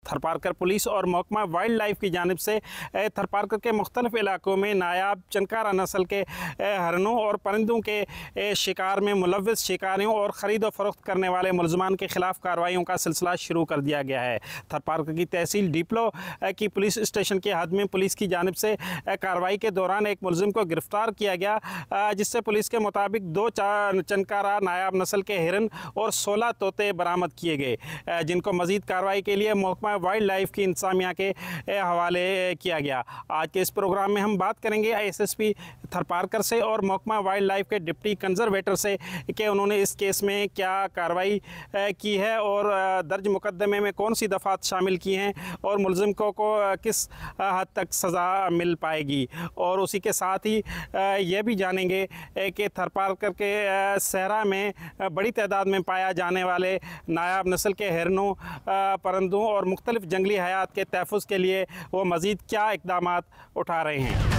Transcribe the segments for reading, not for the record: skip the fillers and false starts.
Tharparkar police और महकमा wild life की जानिब से थरपारकर के मुख्तलिफ इलाकों में नायाब चनकारा नस्ल के हरनों और परिंदों के शिकार में मुलव्वस शिकारियों और ख़रीद व फ़रोख्त करने वाले मुलजमान के ख़िलाफ़ कार्रवाइयों का सिलसिला शुरू कर दिया गया है। थरपारकर की तहसील डिपलो की पुलिस स्टेशन के हद में पुलिस की जानिब से कार्रवाई के दौरान एक मुलजिम को गिरफ़्तार किया गया, जिससे पुलिस के मुताबिक 2 चनकारा नायाब नस्ल के हिरन और 16 तोते बरामद किए गए, जिनको मज़ीद कार्रवाई के लिए महकमा वाइल्ड लाइफ की इंतज़ामिया के हवाले किया गया। आज के इस प्रोग्राम में हम बात करेंगे SSP थरपारकर से और महकमा वाइल्ड लाइफ के डिप्टी कंजर्वेटर से कि उन्होंने इस केस में क्या कार्रवाई की है और दर्ज मुकदमे में कौन सी दफ़ात शामिल की हैं और मुलजिम को किस हद तक सज़ा मिल पाएगी। और उसी के साथ ही ये भी जानेंगे कि थरपारकर के सहरा में बड़ी तादाद में पाया जाने वाले नायाब नस्ल के हिरनों, परिंदों और मुख्तलिफ जंगली हयात के तहफ़्फ़ुज़ के लिए वो मज़ीद क्या इक़दामात उठा रहे हैं।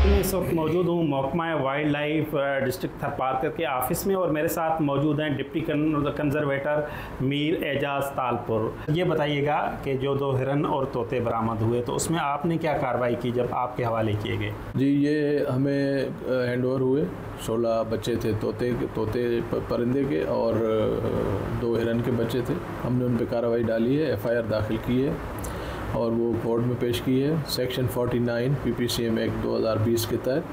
मैं इस वक्त मौजूद हूँ महकमा वाइल्ड लाइफ डिस्ट्रिक्ट थरपारकर के ऑफ़िस में और मेरे साथ मौजूद हैं डिप्टी कंजर्वेटर मीर एजाज तालपुर। ये बताइएगा कि जो 2 हिरन और तोते बरामद हुए तो उसमें आपने क्या कार्रवाई की जब आपके हवाले किए गए? जी, ये हमें हैंड ओवर हुए। 16 बच्चे थे तोते परिंदे के और 2 हिरन के बच्चे थे। हमने उन पर कार्रवाई डाली है, FIR दाखिल की है और वो कोर्ट में पेश की है सेक्शन 49 PPCM एक्ट 2020 के तहत।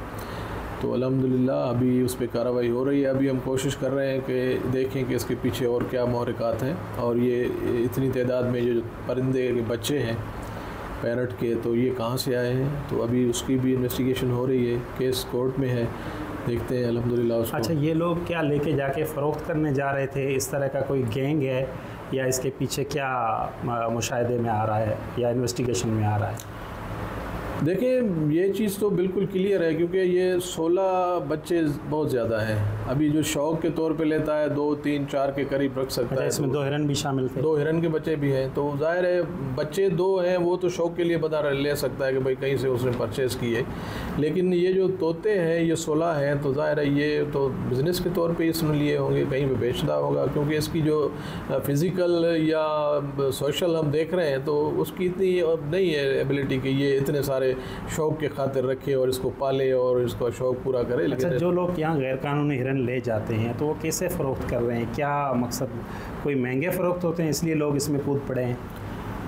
तो अल्हम्दुलिल्लाह अभी उस पर कार्रवाई हो रही है। अभी हम कोशिश कर रहे हैं कि देखें कि इसके पीछे और क्या महरक़ात हैं और ये इतनी तादाद में जो परिंदे के बच्चे हैं पैरट के, तो ये कहाँ से आए हैं। तो अभी उसकी भी इन्वेस्टिगेशन हो रही है, केस कोर्ट में है, देखते हैं अल्हम्दुलिल्लाह उसको। अच्छा, ये लोग क्या लेके जाके फ़रोख्त करने जा रहे थे? इस तरह का कोई गैंग है या इसके पीछे क्या मुशाहिदे में आ रहा है या इन्वेस्टिगेशन में आ रहा है? देखिए, ये चीज़ तो बिल्कुल क्लियर है क्योंकि ये 16 बच्चे बहुत ज़्यादा हैं। अभी जो शौक़ के तौर पे लेता है 2, 3, 4 के करीब रख सकता है। इसमें 2 हिरन भी शामिल थे? 2 हिरन के बच्चे भी हैं। तो ज़ाहिर है बच्चे 2 हैं वो तो शौक़ के लिए बता ले सकता है कि भाई कहीं से उसने परचेज़ किए, लेकिन ये जो तोते हैं ये 16 हैं तो ज़ाहिर है ये तो बिज़नेस के तौर पर इसने लिए होंगे, कहीं पर बेचता होगा क्योंकि इसकी जो फ़िज़िकल या सोशल हम देख रहे हैं तो उसकी इतनी नहीं है एबिलिटी कि ये इतने सारे शौक़ के खातिर रखे और इसको पाले और इसका शौक़ पूरा करे। अच्छा, जो लोग यहाँ गैर कानूनी हिरन ले जाते हैं तो वो कैसे फ़रोख्त कर रहे हैं? क्या मकसद, कोई महंगे फ़रोख्त होते हैं इसलिए लोग इसमें कूद पड़े हैं?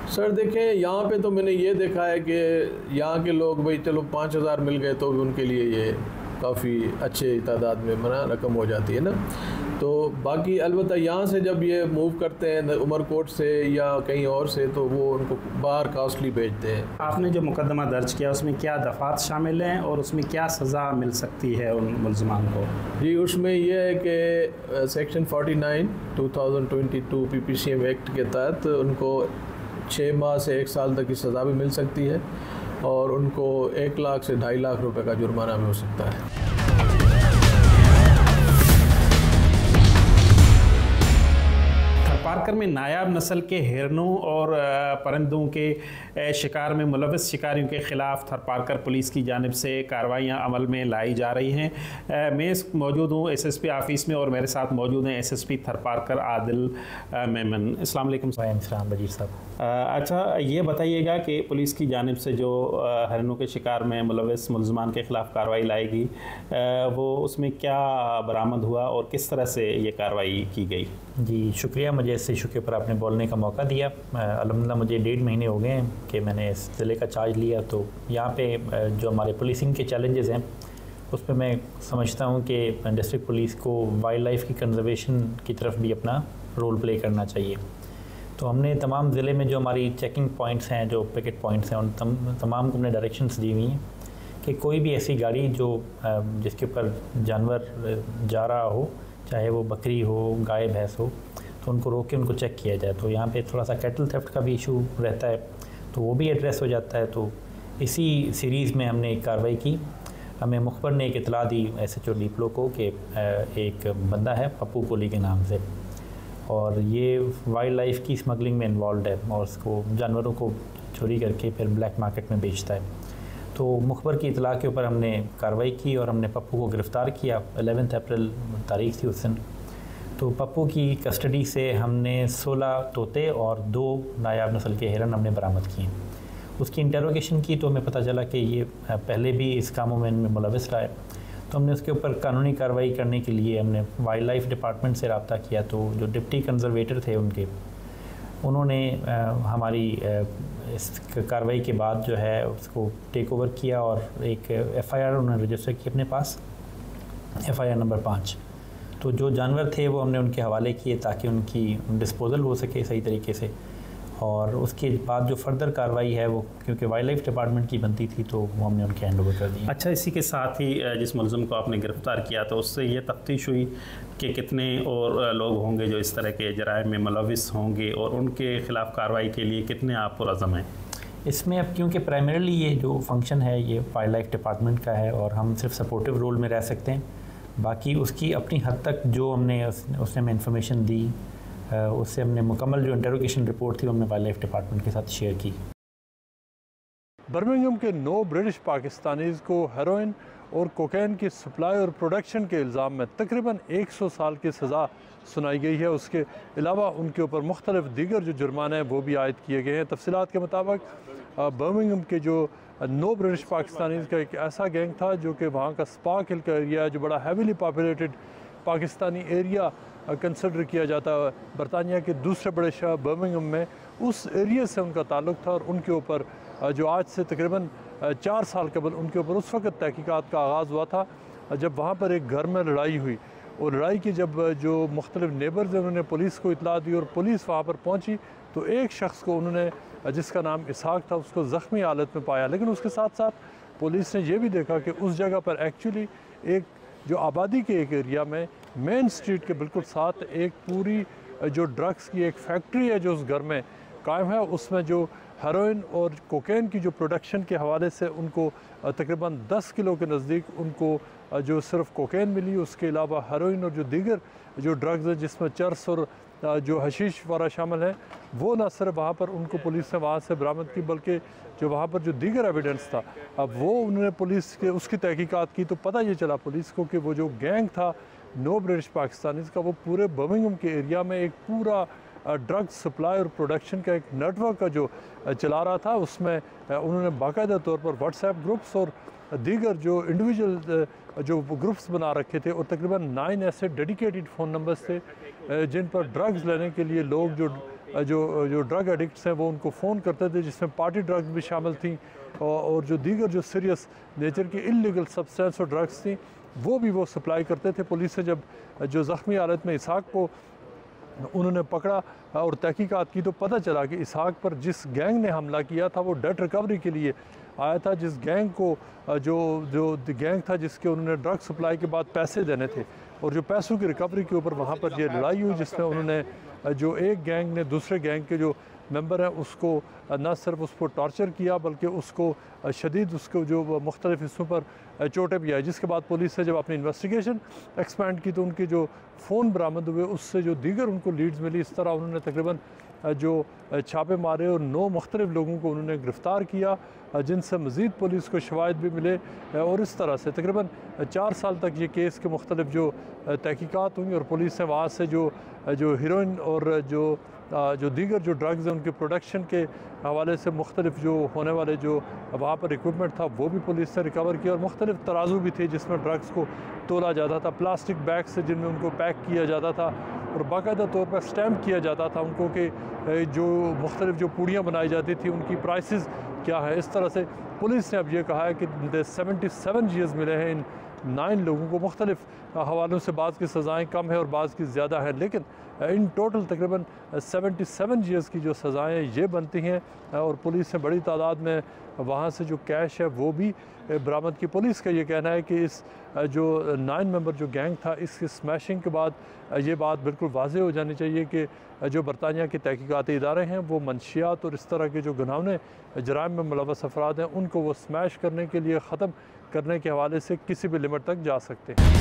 सर देखें, यहाँ पे तो मैंने ये देखा है कि यहाँ के लोग भाई चलो 5000 मिल गए तो उनके लिए ये काफ़ी अच्छे तादाद में रकम हो जाती है ना। तो बाकी अलबत्ता यहाँ से जब ये मूव करते हैं उमरकोट से या कहीं और से तो वो उनको बाहर कॉस्टली बेचते हैं। आपने जो मुकदमा दर्ज किया उसमें क्या दफ़ात शामिल हैं और उसमें क्या सज़ा मिल सकती है उन मुलज़मान को? जी, उसमें यह है कि सेक्शन 49 2022 PPCM एक्ट के तहत उनको 6 माह से 1 साल तक की सज़ा भी मिल सकती है और उनको 1 लाख से 2.5 लाख रुपए का जुर्माना भी हो सकता है। थरपारकर में नायाब नस्ल के हिरनों और परिंदों के शिकार में मुलव्वस शिकारियों के ख़िलाफ़ थरपारकर पुलिस की जानिब से कार्रवाइयाँ अमल में लाई जा रही हैं। मैं मौजूद हूँ SSP ऑफ़िस में और मेरे साथ मौजूद हैं SSP थरपारकर आदिल मेमन। अस्सलाम वालेकुम। वालेकुम बजीर साहब। अच्छा, ये बताइएगा कि पुलिस की जानिब से जो हिरनों के शिकार में मुलव्वस मुलज़मान के ख़िलाफ़ कार्रवाई लाएगी वो उसमें क्या बरामद हुआ और किस तरह से ये कार्रवाई की गई? जी शुक्रिया, मुझे इस इशू के ऊपर आपने बोलने का मौका दिया। अल्हम्दुलिल्लाह मुझे 1.5 महीने हो गए हैं कि मैंने इस ज़िले का चार्ज लिया। तो यहाँ पे जो हमारे पुलिसिंग के चैलेंजेस हैं उस पर मैं समझता हूँ कि डिस्ट्रिक्ट पुलिस को वाइल्ड लाइफ की कंजर्वेशन की तरफ भी अपना रोल प्ले करना चाहिए। तो हमने तमाम ज़िले में जो हमारी चेकिंग पॉइंट्स हैं, जो पिकेट पॉइंट्स हैं, उन तमाम को हमने डायरेक्शंस दी हुई हैं कि कोई भी ऐसी गाड़ी जो जिसके ऊपर जानवर जा रहा हो, चाहे वो बकरी हो, गाय भैंस हो, तो उनको रोक के उनको चेक किया जाए। तो यहाँ पे थोड़ा सा कैटल थेफ्ट का भी इशू रहता है तो वो भी एड्रेस हो जाता है। तो इसी सीरीज़ में हमने एक कार्रवाई की। हमें मुखबर ने एक इतला दी SHO डिपलो को कि एक बंदा है पप्पू कोली के नाम से और ये वाइल्ड लाइफ की स्मगलिंग में इन्वॉल्व है और उसको जानवरों को चोरी करके फिर ब्लैक मार्केट में बेचता है। तो मुखबर की इतला के ऊपर हमने कार्रवाई की और हमने पप्पू को गिरफ़्तार किया। 11 अप्रैल तारीख थी उस दिन। तो पप्पू की कस्टडी से हमने 16 तोते और 2 नायाब नस्ल के हिरन हमने बरामद किए। उसकी इंटरोगेशन की तो हमें पता चला कि ये पहले भी इस कामों में इनमें मुलविस रहा है, तो हमने उसके ऊपर कानूनी कार्रवाई करने के लिए हमने वाइल्ड लाइफ डिपार्टमेंट से रब्ता किया। तो जो डिप्टी कंजर्वेटर थे उन्होंने हमारी इस कार्रवाई के बाद जो है उसको टेक ओवर किया और एक FIR उन्होंने रजिस्टर की अपने पास, FIR नंबर 5। तो जो जानवर थे वो हमने उनके हवाले किए ताकि उनकी डिस्पोजल हो सके सही तरीके से, और उसके बाद जो फर्दर कार्रवाई है वो क्योंकि वाइल्ड लाइफ डिपार्टमेंट की बनती थी तो वो हमने उनके हैंड ओवर कर दी। अच्छा, इसी के साथ ही जिस मुलज़िम को आपने गिरफ़्तार किया तो उससे ये तफ्तीश हुई कि कितने और लोग होंगे जो इस तरह के जराइम में मुलविस होंगे और उनके ख़िलाफ़ कार्रवाई के लिए कितने आप पुरअज़म हैं? इसमें अब क्योंकि प्राइमरीली ये जो फंक्शन है ये वाइल्ड लाइफ डिपार्टमेंट का है और हम सिर्फ सपोर्टिव रोल में रह सकते हैं, बाकी उसकी अपनी हद तक जो हमने उसने हमें इंफॉर्मेशन दी उससे हमने मुकम्मल जो इंटरोगेशन रिपोर्ट थी हमने वाइल्ड लाइफ डिपार्टमेंट के साथ शेयर की। बर्मिंघम के 9 ब्रिटिश पाकिस्तानीज़ को हेरोइन और कोकेन की सप्लाई और प्रोडक्शन के इल्ज़ाम में तकरीबन 100 साल की सज़ा सुनाई गई है। उसके अलावा उनके ऊपर मुख्तलिफ दीगर जो जुर्माने हैं वो भी आयद किए गए हैं। तफसीलात के मुताबिक बर्मिंघम के जो 9 ब्रिटिश पाकिस्तानीज़ का एक ऐसा गैंग था जो कि वहाँ का स्पार्क हिल का एरिया जो बड़ा heavily populated Pakistani area consider किया जाता है बरतानिया के दूसरे बड़े शहर बर्मिंघम में, उस एरिया से उनका ताल्लुक़ था। और उनके ऊपर जो आज से तकरीबन 4 साल कबल उनके ऊपर उस वक्त तहकीकात का आगाज़ हुआ था जब वहाँ पर एक घर में लड़ाई हुई, और लड़ाई की जब जो मुख्तलिफ नेबर्स हैं उन्होंने पुलिस को इतला दी और पुलिस वहाँ पर पहुँची तो एक शख्स को उन्होंने जिसका नाम इसहाक था उसको ज़ख्मी हालत में पाया। लेकिन उसके साथ साथ पुलिस ने यह भी देखा कि उस जगह पर एक्चुअली एक जो आबादी के एक एरिया में मेन स्ट्रीट के बिल्कुल साथ एक पूरी जो ड्रग्स की एक फैक्ट्री है जो उस घर में कायम है, उसमें जो हेरोइन और कोकेन की जो प्रोडक्शन के हवाले से उनको तकरीबन 10 किलो के नज़दीक उनको जो सिर्फ कोकेन मिली, उसके अलावा हेरोइन और जो दीगर जो ड्रग्स हैं जिसमें चरस और जो हशीश वगैरह शामिल हैं वो न सिर्फ वहाँ पर उनको पुलिस ने वहाँ से बरामद की बल्कि जो वहाँ पर जो दीगर एविडेंस था अब वो उन्होंने पुलिस के उसकी तहकीकात की तो पता ये चला पुलिस को कि वो जो गैंग था 9 ब्रिटिश पाकिस्तानीज़ का वो पूरे बर्मिंघम के एरिया में एक पूरा ड्रग सप्लाई और प्रोडक्शन का एक नेटवर्क का जो चला रहा था। उसमें उन्होंने बाकायदा तौर पर व्हाट्सएप ग्रुप्स और दीगर जो इंडिविजुअल जो ग्रुप्स बना रखे थे और तकरीबन 9 ऐसे डेडिकेटेड फ़ोन नंबर्स थे जिन पर ड्रग्स लेने के लिए लोग जो ड्रग एडिक्ट्स हैं वो उनको फ़ोन करते थे, जिसमें पार्टी ड्रग्स भी शामिल थी और जो दीगर जो सीरियस नेचर की इलीगल सब्सटेंस और ड्रग्स थी वो भी वो सप्लाई करते थे। पुलिस ने जब जो ज़ख्मी हालत में इसहाक को उन्होंने पकड़ा और तहकीकात की तो पता चला कि इसहाक पर जिस गैंग ने हमला किया था वो डेट रिकवरी के लिए आया था, जिस गैंग को जो गैंग था जिसके उन्होंने ड्रग सप्लाई के बाद पैसे देने थे और जो पैसों की रिकवरी के ऊपर वहाँ पर ये लड़ाई हुई जिसमें उन्होंने जो एक गैंग ने दूसरे गैंग के जो मेंबर हैं उसको न सिर्फ उस पर टॉर्चर किया बल्कि उसको शदीद उसको जो मुख्तलिफ हिस्सों पर चोटें भी आई, जिसके बाद पुलिस ने जब अपनी इन्वेस्टिगेशन एक्सपेंड की तो उनके जो फ़ोन बरामद हुए उससे जो दीगर उनको लीड्स मिली, इस तरह उन्होंने तकरीबन जो छापे मारे और 9 मुख्तलिफ लोगों को उन्होंने गिरफ़्तार किया जिनसे मज़ीद पुलिस को शवाहिद भी मिले और इस तरह से तकरीबन 4 साल तक ये केस के मुख्तलिफ जो तहकीकात हुई और पुलिस ने वहाँ से जो हीरोइन और जो दीगर जो ड्रग्स हैं उनके प्रोडक्शन के हवाले से मुख्तलिफ जो होने वाले जो वहाँ पर इक्विपमेंट था वो भी पुलिस ने रिकवर किया और मुख्तलिफ तराजू भी थे जिसमें ड्रग्स को तोला जाता था, प्लास्टिक बैग से जिनमें उनको पैक किया जाता था और बाकायदा तौर पर स्टैम्प किया जाता था उनको कि जो मुख्तलिफ जो पूड़ियाँ बनाई जाती थी उनकी प्राइसेस क्या है। इस तरह से पुलिस ने अब ये कहा है कि 77 ईयर्स मिले हैं इन 9 लोगों को। मुख्तलिफ हवालों से बाज़ की सज़ाएँ कम है और बाज़ की ज़्यादा है, लेकिन इन टोटल तकरीबन 77 ईयर्स की जो सज़ाएँ ये बनती हैं और पुलिस ने बड़ी तादाद में वहाँ से जो कैश है वो भी बरामद की। पुलिस का ये कहना है कि इस जो 9 मेंबर जो गैंग था इसकी स्मैशिंग के बाद ये बात बिल्कुल वाज़ेह हो जानी चाहिए कि जो बरतानिया के तहकीकाती इदारे हैं वो मंशियात और इस तरह के जो घिनौने जराइम में मुलव्वस अफराद हैं उनको वो स्मैश करने के लिए ख़त्म करने के हवाले से किसी भी लिमिट तक जा सकते हैं।